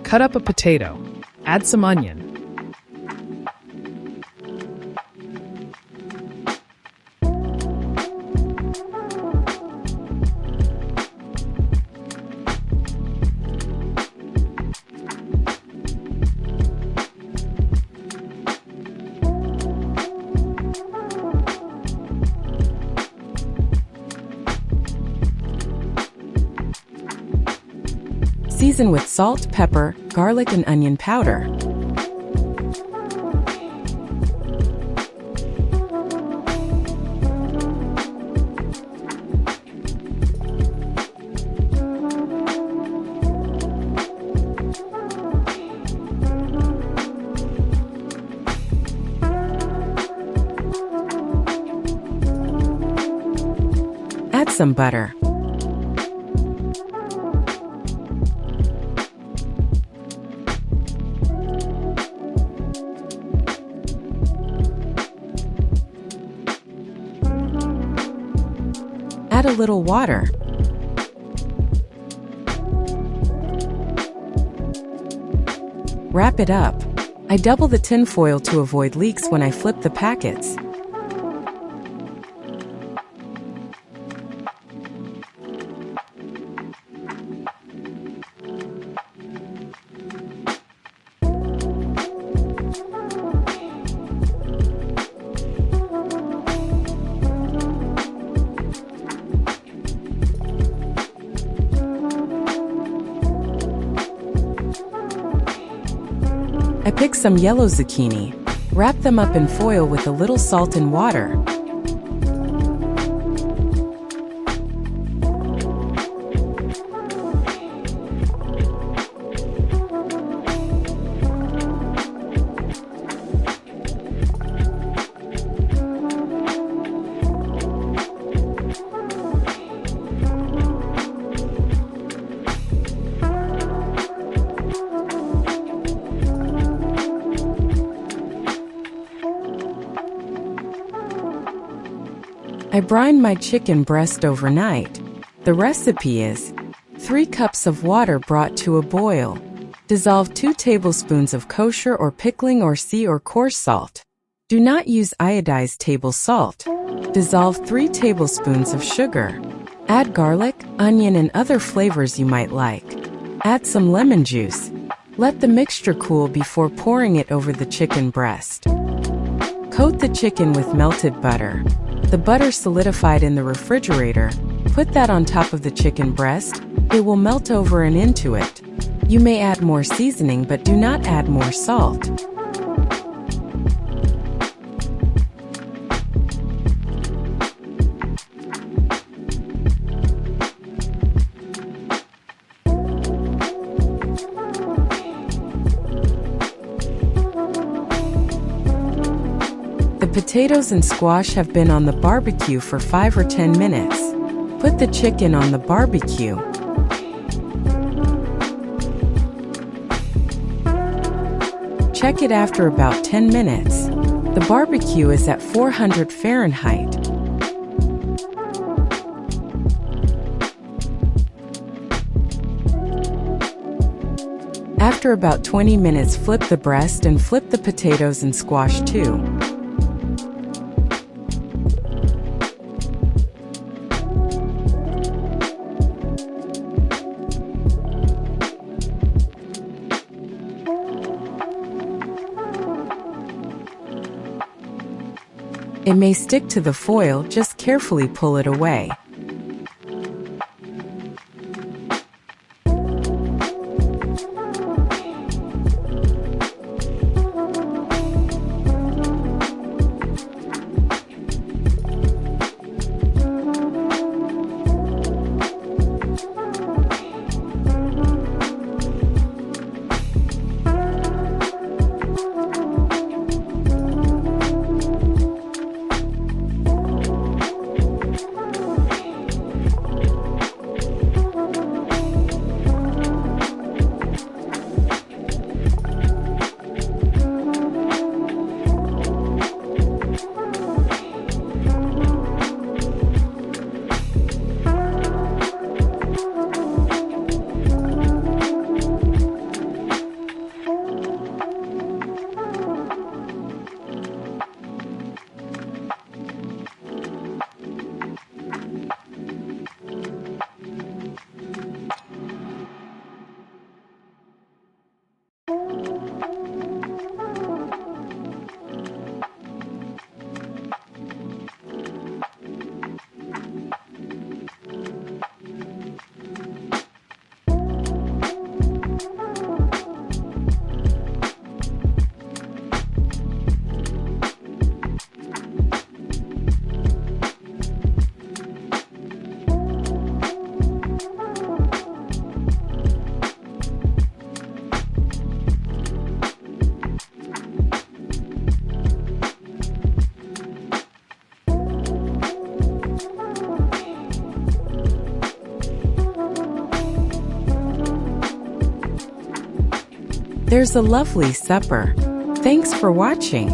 Cut up a potato. Add some onion. Season with salt, pepper, garlic, and onion powder. Add some butter. Add a little water. Wrap it up. I double the tin foil to avoid leaks when I flip the packets. I pick some yellow zucchini. Wrap them up in foil with a little salt and water. I brine my chicken breast overnight. The recipe is 3 cups of water brought to a boil. Dissolve 2 tablespoons of kosher or pickling or sea or coarse salt. Do not use iodized table salt. Dissolve 3 tablespoons of sugar. Add garlic, onion, and other flavors you might like. Add some lemon juice. Let the mixture cool before pouring it over the chicken breast. Coat the chicken with melted butter. The butter solidified in the refrigerator. Put that on top of the chicken breast. It will melt over and into it. You may add more seasoning, but do not add more salt. The potatoes and squash have been on the barbecue for 5 or 10 minutes. Put the chicken on the barbecue. Check it after about 10 minutes. The barbecue is at 400 Fahrenheit. After about 20 minutes, flip the breast and flip the potatoes and squash too. It may stick to the foil, just carefully pull it away. There's a lovely supper. Thanks for watching.